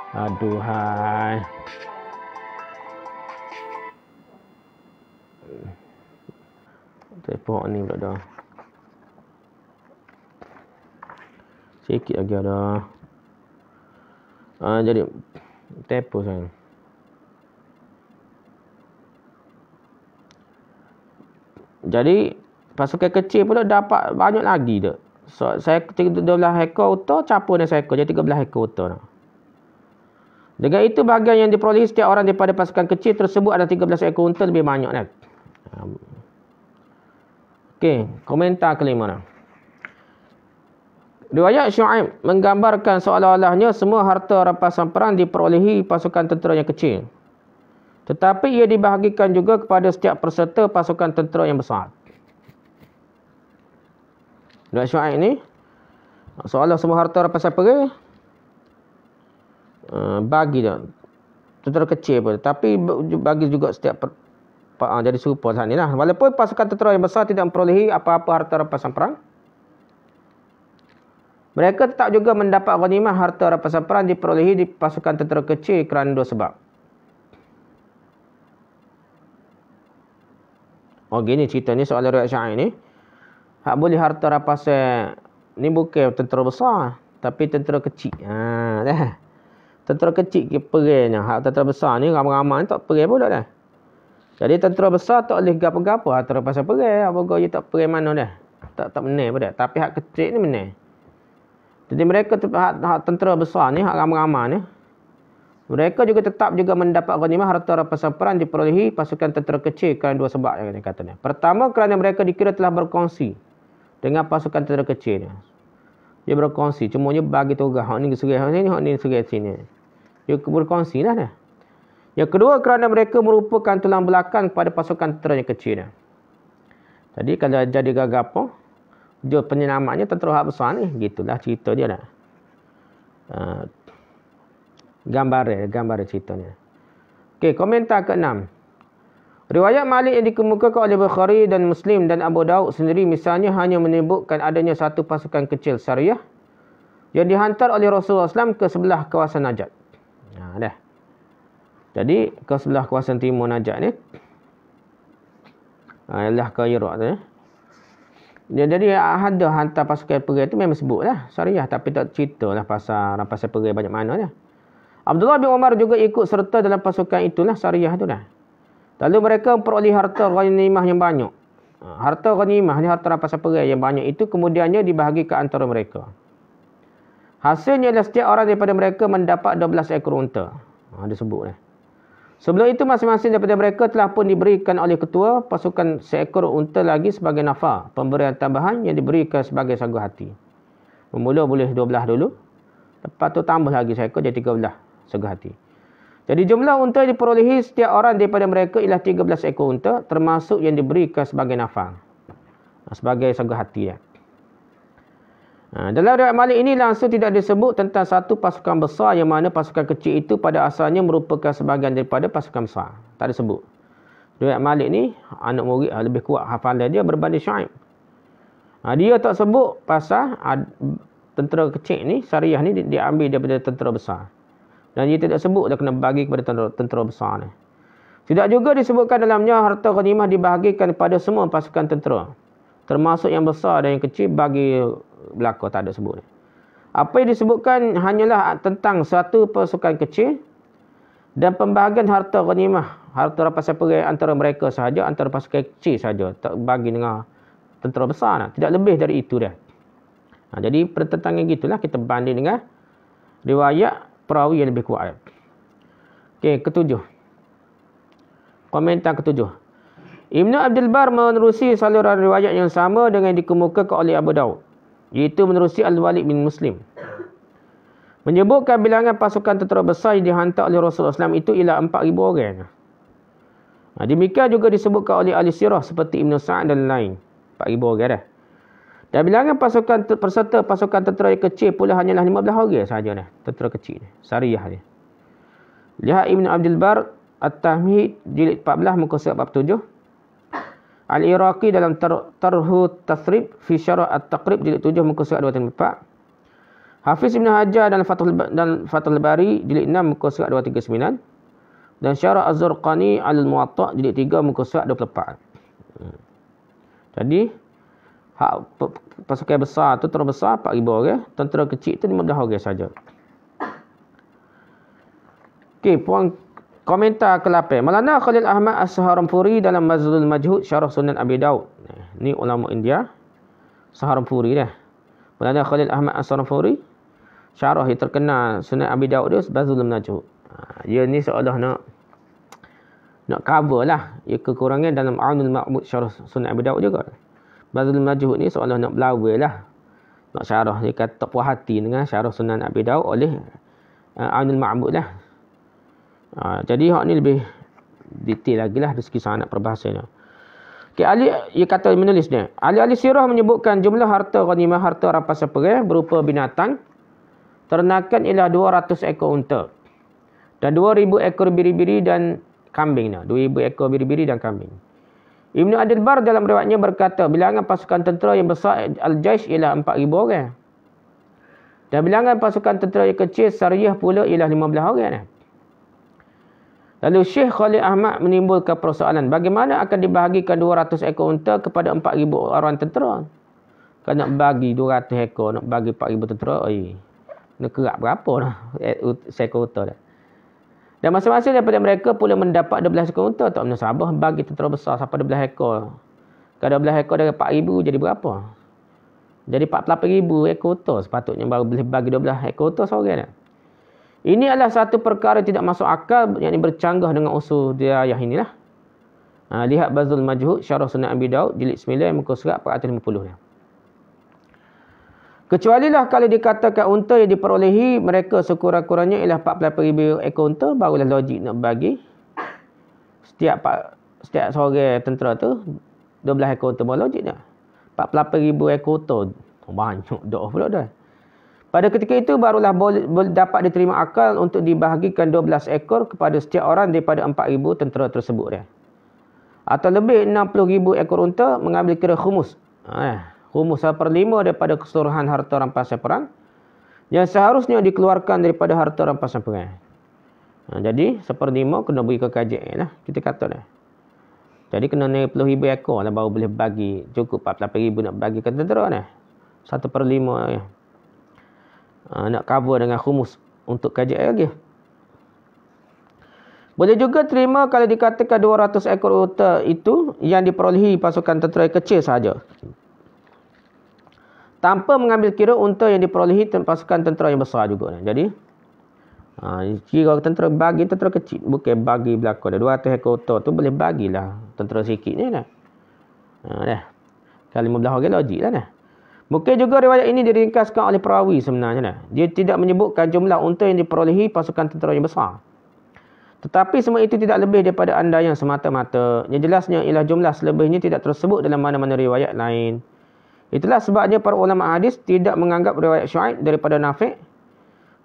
Aduhai. Telefon ni pula dah. Sikit lagi ada. Jadi telefon saya. Jadi pasukan kecil pula dapat banyak lagi dah. So, saya 12 ekor unta campur dengan seekor, jadi 13 ekor unta. Dengan itu bahagian yang diperolehi setiap orang daripada pasukan kecil tersebut ada 13 ekor unta, lebih banyak kan. Okey, komentar kelima. Riwayat Syuaib menggambarkan seolah-olahnya semua harta rampasan perang diperolehi pasukan tentera yang kecil. Tetapi ia dibahagikan juga kepada setiap peserta pasukan tentera yang besar. Riwayat Syuaib ni seolah semua harta rampasan perang bagi dia tentera kecil pun, tapi bagi juga setiap jadi serupa saat ni lah. Walaupun pasukan tentera yang besar tidak memperolehi apa-apa harta rampasan perang, mereka tetap juga mendapat ghanimah harta rampasan perang diperolehi di pasukan tentera kecil kerana dua sebab. Gini cerita ni soal riwayat Syuaib ni. Hak boleh harta rampasan ni bukan tentera besar, Tapi tentera kecil. Dah. Tentera kecil ke perangnya. Hak tentera besar ni ramai-ramai tak perang pun dah. Jadi tentera besar tak boleh gapo-gapo antara pasal perang. Apa kau je tak perang mana dah. Tak menang pun dah. Tapi hak kecil ni menang. Jadi mereka hak tentera besar ni, hak ramai-ramai ni, mereka juga tetap juga mendapat ghanimah harta rampasan perang diperolehi pasukan tentera kecil kerana dua sebab yang katanya. Pertama, kerana mereka dikira telah berkongsi dengan pasukan tentera kecil ni. Dia berkongsi, cuma dia bagi tugas, hak ni serah sini, hak ni serah sini. Dia berkongsi lah dah. Yang kedua, kerana mereka merupakan tulang belakang kepada pasukan tentera yang kecil ni. Jadi kalau jadi gagapo, dia penyelamatnya tentera hak besar ni. Gitulah cerita dia dah. Gambar ceritanya. Okey, komentar ke-6. Riwayat Malik yang dikemukakan oleh Bukhari dan Muslim dan Abu Daud sendiri misalnya hanya menyebutkan adanya satu pasukan kecil Sariyah yang dihantar oleh Rasulullah SAW ke sebelah kawasan Najat. Dah. Jadi ke sebelah kawasan timur Najat ni. Ialah ke Iraq tu. Jadi ada hantar pasukan perang tu memang sebutlah Sariyah, tapi tak ceritalah pasal rampasan perang banyak mana dah. Abdullah bin Umar juga ikut serta dalam pasukan itulah Sariyah tu dah. Lalu mereka memperoleh harta ghanimah yang banyak. Harta ghanimah ni harta rampasan perang yang banyak itu kemudiannya dibahagi ke antara mereka. Hasilnya ialah setiap orang daripada mereka mendapat 12 ekor unta. Dia sebut dah. Sebelum itu masing-masing daripada mereka telah pun diberikan oleh ketua pasukan seekor unta lagi sebagai nafar, pemberian tambahan yang diberikan sebagai sagu hati. Bermula boleh 12 dulu. Lepas tu tambah lagi seekor jadi 13 sagu hati. Jadi jumlah unta yang diperolehi setiap orang daripada mereka ialah 13 ekor unta termasuk yang diberikan sebagai nafar. Sebagai sagu hati. Dalam riwayat Malik ini langsung tidak disebut tentang satu pasukan besar yang mana pasukan kecil itu pada asalnya merupakan sebahagian daripada pasukan besar. Tak disebut. Riwayat Malik ni anak murid lebih kuat hafalan dia berbanding Syuaib. Dia tak sebut pasal tentera kecil ni, Sariyah ni diambil daripada tentera besar. Dan dia tidak sebut dia kena bagi kepada tentera besar ni. Tidak juga disebutkan dalamnya harta ghanimah dibahagikan kepada semua pasukan tentera. Termasuk yang besar dan yang kecil bagi belaka, tak ada sebut. Apa yang disebutkan hanyalah tentang satu pasukan kecil dan pembahagian harta ghanimah, harta rampasan perang antara mereka sahaja, antara pasukan kecil sahaja. Tak bagi dengan tentera besar. Tidak lebih dari itu dah. Jadi pertentangan gitulah kita banding dengan riwayat perawi yang lebih kuat. Okey, ketujuh. Komentar ketujuh. Ibnu Abdul Bar menerusi saluran riwayat yang sama dengan yang dikemukakan oleh Abu Daud, iaitu menerusi Al-Walid bin Muslim. Menyebutkan bilangan pasukan tentera besar yang dihantar oleh Rasulullah SAW itu ialah 4,000 orang. Demikian juga disebutkan oleh ahli sirah seperti Ibn Sa'ad dan lain. 4,000 orang dah. Dan bilangan pasukan peserta pasukan tentera yang kecil pula hanyalah 15 orang sahaja dah. Tentera kecil ni, Sariyah ni. Lihat Ibn Abdul Bar At-Tahmid jilid 14 muka surat 47. Al-Iraqi dalam Tarhu Tasrib fi Syarah At-Taqrib jilid 7 muka surat 234. Hafiz Ibn Hajar dalam Fathul Bari jilid 6 muka surat 239. Dan Syarah Az-Zurqani Al-Muwatta jilid 3 muka surat 24. Jadi hak pasukan besar tu terbesar 4,000 orang, tentera kecil tu 15 orang saja. Okey, puan komentar ke-8. Maulana Khalil Ahmad As-Saharanpuri dalam Bazlul Majhud Syarah Sunan Abi Daud. Ni ulama India. Saharanpuri dah. Maulana Khalil Ahmad As-Saharanpuri syarah yang terkenal Sunan Abi Daud dia Bazlul Majhud. Dia ni seolah nak cover lah ia kekurangan dalam Aunul Ma'bud Syarah Sunan Abi Daud juga. Bazlul Majhud ni seolah nak belawai lah. Nak syarah. Dia kata tak puas hati dengan syarah Sunan Abi Daud oleh Aunul Ma'bud lah. Jadi hak ni lebih detail lagi lah dari segi sanad perbahasannya. Okay, ia kata menulis dia. Ahli-ahli sirah menyebutkan jumlah harta ghanimah, harta rampasan perang berupa binatang. Ternakan ialah 200 ekor unta. Dan 2,000 ekor biri-biri dan kambing. 2,000 ekor biri-biri dan kambing. Ibnu Abdul Bar dalam riwayatnya berkata, bilangan pasukan tentera yang besar Al-Jaish ialah 4,000 orang. Dan bilangan pasukan tentera yang kecil Sariyah pula ialah 15 orang. Lalu Syekh Khalil Ahmad menimbulkan persoalan, bagaimana akan dibahagikan 200 ekor unta kepada 4,000 orang tentera? Kalau nak bagi 200 ekor, nak bagi 4,000 tentera, Nak kerak berapa dah seekor unta dah. Dan masing-masing daripada mereka pula mendapat 12 ekor unta. Tak menasabah bagi tentera besar sampai 12 ekor. Kalau 12 ekor dari 4,000 jadi berapa? Jadi 48,000 ekor unta sepatutnya baru boleh bagi 12 ekor unta seorang dah. Ini adalah satu perkara tidak masuk akal yang bercanggah dengan usul riwayat inilah. Lihat Bazul Majhud Syarah Sunan Abi Daud jilid 9 muka surat 450 dah. Kecualilah kalau dikatakan unta yang diperolehi mereka sekurang-kurangnya ialah 48,000 ekor unta, barulah logik nak bagi setiap seorang tentera tu 12 ekor unta, baru logik tak? 48,000 ekor unta banyak dah pula dah. Pada ketika itu barulah boleh dapat diterima akal untuk dibahagikan 12 ekor kepada setiap orang daripada 4,000 tentera tersebut dah. Atau lebih 60,000 ekor unta mengambil kira khumus. Khumus 1/5 daripada keseluruhan harta rampasan perang yang seharusnya dikeluarkan daripada harta rampasan perang. Jadi 1/5 kena beri ke kerajaan lah. Kita kata dah. Jadi kena 60,000 ekor lah baru boleh bagi. Cukup 48,000 nak bagi ke tentera dah. 1/5 ya. Nak cover dengan khumus untuk kerajaan lagi. Boleh juga terima kalau dikatakan 200 ekor unta itu yang diperolehi pasukan tentera kecil sahaja, tanpa mengambil kira unta yang diperolehi pasukan tentera yang besar juga. Jadi, kira tentera bagi tentera kecil. Bukan bagi belakang. 200 ekor unta tu boleh bagilah tentera sikit ni dah. Dah. Kalau 15 orang logik lah dah. Mungkin juga riwayat ini diringkaskan oleh perawi sebenarnya dah. Dia tidak menyebutkan jumlah unta yang diperolehi pasukan tentera yang besar. Tetapi semua itu tidak lebih daripada andaian semata-mata. Yang jelasnya ialah jumlah selebihnya tidak tersebut dalam mana-mana riwayat lain. Itulah sebabnya para ulama hadis tidak menganggap riwayat Syuaib daripada Nafi'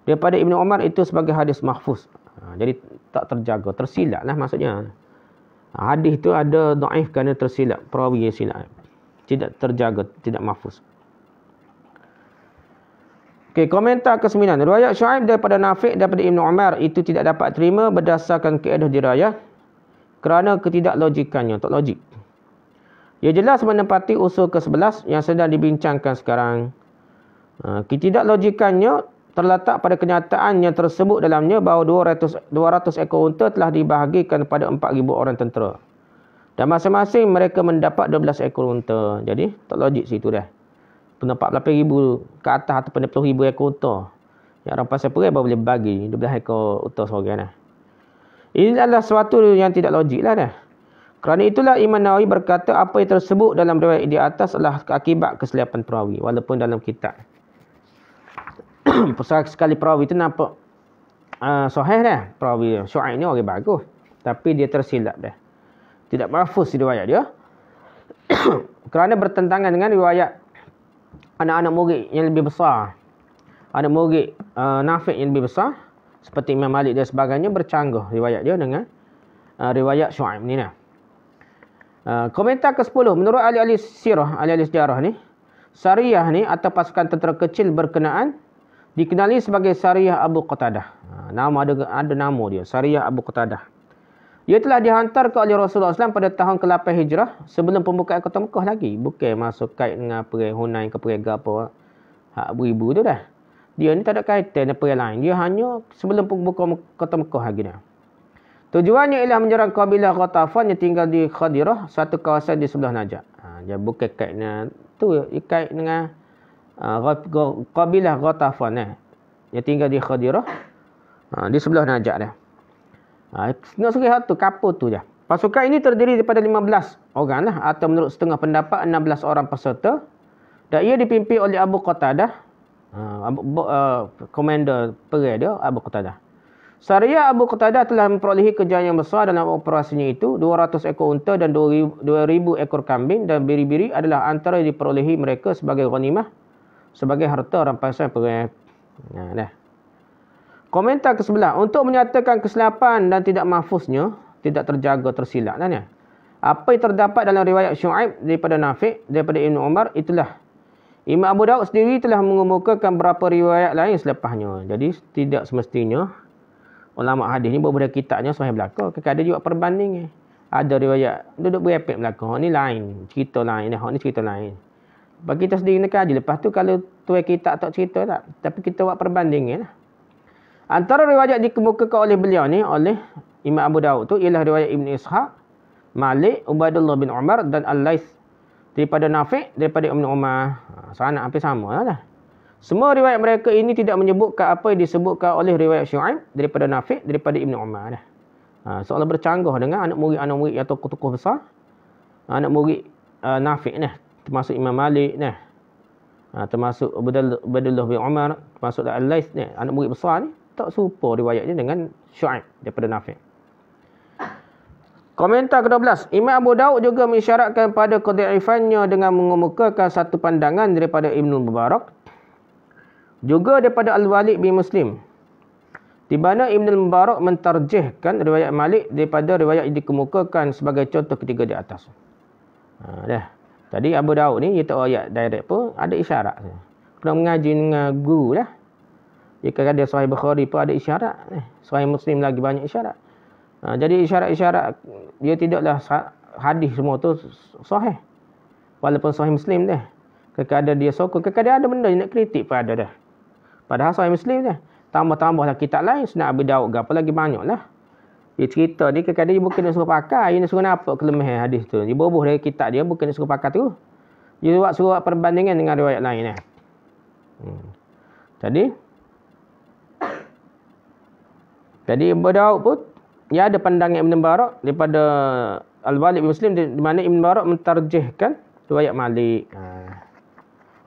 daripada Ibnu Umar itu sebagai hadis mahfuz. Jadi tak terjaga, tersilap lah maksudnya. Hadis itu ada dhaif kerana tersilap, perawi yang silap. Tidak terjaga, tidak mahfuz. Okey, komentar ke-9. Riwayat Syuaib daripada Nafi' daripada Ibnu Umar itu tidak dapat terima berdasarkan kaedah dirayah kerana ketidaklogikannya, tak logik. Ia jelas menempati usul ke-11 yang sedang dibincangkan sekarang. Ketidaklogikannya terletak pada kenyataan yang tersebut dalamnya bahawa 200 ekor unta telah dibahagikan kepada 4,000 orang tentera. Dan masing-masing mereka mendapat 12 ekor unta. Jadi, tak logik situ dah. Kena 48,000 ke atas atau 60,000 ekor unta. Yang rampasan perang baru boleh bagi 12 ekor unta seorang dah. Ini adalah sesuatu yang tidak logik lah dah. Kerana itulah Imam Nawawi berkata apa yang tersebut dalam riwayat di atas adalah akibat kesilapan perawi. Walaupun dalam kitab sekali perawi itu nampak sahih dah. Perawi Syuaib ni orang bagus. Tapi dia tersilap dah. Tidak mahfuz riwayat dia. Kerana bertentangan dengan riwayat anak-anak murid yang lebih besar. Anak murid Nafi' yang lebih besar. Seperti Imam Malik dan sebagainya bercanggah riwayat dia dengan riwayat Syuaib ni lah. Komentar ke-10. Menurut ahli-ahli sirah, ahli-ahli sejarah ni, Sariyah ni atau pasukan tentera kecil berkenaan dikenali sebagai Sariyah Abu Qatadah. Nama ada nama dia, Sariyah Abu Qatadah. Ia telah dihantarkan oleh Rasulullah SAW pada tahun ke-8 Hijrah sebelum pembukaan kota Mekah lagi. Bukan masuk kait dengan perang Hunain ke perang apa hak beribu tu dah. Dia ni tak ada kaitan dengan perang lain. Dia hanya sebelum pembukaan kota Mekah lagi dah. Tujuannya ialah menyerang kabilah Ghatafan yang tinggal di Khadirah, satu kawasan di sebelah Najd. Dia bukan kait dengan tu, kait dengan kabilah Ghatafan yang tinggal di Khadirah, di sebelah Najd dah. Nak suruh satu kapal tu je. Pasukan ini terdiri daripada 15 orang lah, atau menurut setengah pendapat 16 orang peserta, dan ia dipimpin oleh Abu Qatadah, komander perang dia Abu Qatadah. Sariyah Abu Qatadah telah memperolehi kejayaan yang besar dalam operasinya itu. 200 ekor unta dan 2,000 ekor kambing dan biri-biri adalah antara yang diperolehi mereka sebagai ghanimah, sebagai harta rampasan perang. Dah. Komentar ke-11. Untuk menyatakan kesilapan dan tidak mahfuznya, tidak terjaga, tersilap. Apa yang terdapat dalam riwayat Syuaib daripada Nafi', daripada Ibnu Umar, itulah. Imam Abu Daud sendiri telah mengemukakan beberapa riwayat lain selepasnya. Jadi, tidak semestinya ulama hadis ni berbeza kitabnya sahih belakang. Kadang-kadang ada juga perbanding. Ada riwayat duduk berepek belakang. Ni lain, cerita lain. Ni cerita lain. Bagi kita sendiri nak kaji. Lepas tu kalau tuan kita tak cerita tak. Tapi kita buat perbandingan lah. Antara riwayat dikemukakan oleh beliau ni, oleh Imam Abu Daud tu, ialah riwayat Ibn Ishaq, Malik, Ubaidullah bin Umar dan Al-Laits. Daripada Nafi', daripada Ibn Umar. Sanad hampir sama lah. Semua riwayat mereka ini tidak menyebutkan apa yang disebutkan oleh riwayat Syu'aib daripada Nafi', daripada Ibn Umar dah. Seolah bercanggah dengan anak murid yang tokoh-tokoh besar. Anak murid Nafi' ni, termasuk Imam Malik ni. Termasuk Ubaidullah bin Umar, termasuk Al-Laits ni, anak murid besar ni, tak serupa riwayatnya dengan Syu'aib daripada Nafi'. Komentar ke-12. Imam Abu Daud juga mengisyaratkan pada kedaifannya dengan mengemukakan satu pandangan daripada Ibn Mubarak, juga daripada Al-Walid bin Muslim, di mana Ibn Mubarak mentarjihkan riwayat Malik daripada riwayat yang dikemukakan sebagai contoh ketiga di atas. Dah. Tadi Abu Daud ni, dia tak ayat direct pun, ada isyarat. Kena mengaji dengan guru lah. Jika ada Sahih Bukhari pun ada isyarat. Sahih Muslim lagi banyak isyarat. Jadi isyarat-isyarat, dia tidaklah hadis semua tu sahih. Walaupun Sahih Muslim dah. Kadang-kadang dia sokong, kadang-kadang ada benda yang nak kritik pun ada dah. Padahal Sahih Muslim dah. Tambah-tambahlah kitab lain, Sunan Abi Daud ke apa lagi banyak lah. Dia cerita dia kadang-kadang dia bukan nak suruh pakai, dia nak suruh nampak kelemahan hadis tu. Dia boboh dari kitab dia, bukan nak suruh pakai tu. Dia suruh perbandingan dengan riwayat lain lah. Jadi Abu Daud pun, dia ada pandangan Ibn Mubarak daripada Al-Walid bin Muslim, di mana Ibn Mubarak mentarjihkan riwayat Malik.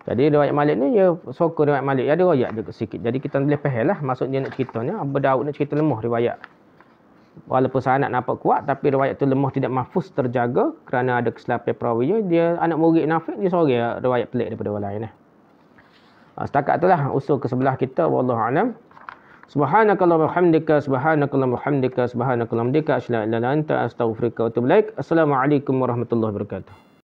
Jadi riwayat Malik ni, dia sokong riwayat Malik. Dia ada riwayat juga sikit. Jadi kita boleh faham lah maksud dia nak ceritanya. Abu Daud nak cerita lemah riwayat. Walaupun sanad nampak kuat, tapi riwayat tu lemah, tidak mahfuz, terjaga kerana ada kesilapan perawi. Dia anak murid Nafi', dia sorang riwayat pelik daripada orang lain. Setakat itulah usul ke sebelah kita. Wallahu a'lam. Subhanakallahumma wa bihamdika, subhanakallahumma wa bihamdika, subhanakallahumma wa bihamdika, asyhadu an la ilaha illa anta, astaghfiruka wa atubu ilaik. Assalamualaikum warahmatullahi wabarakatuh.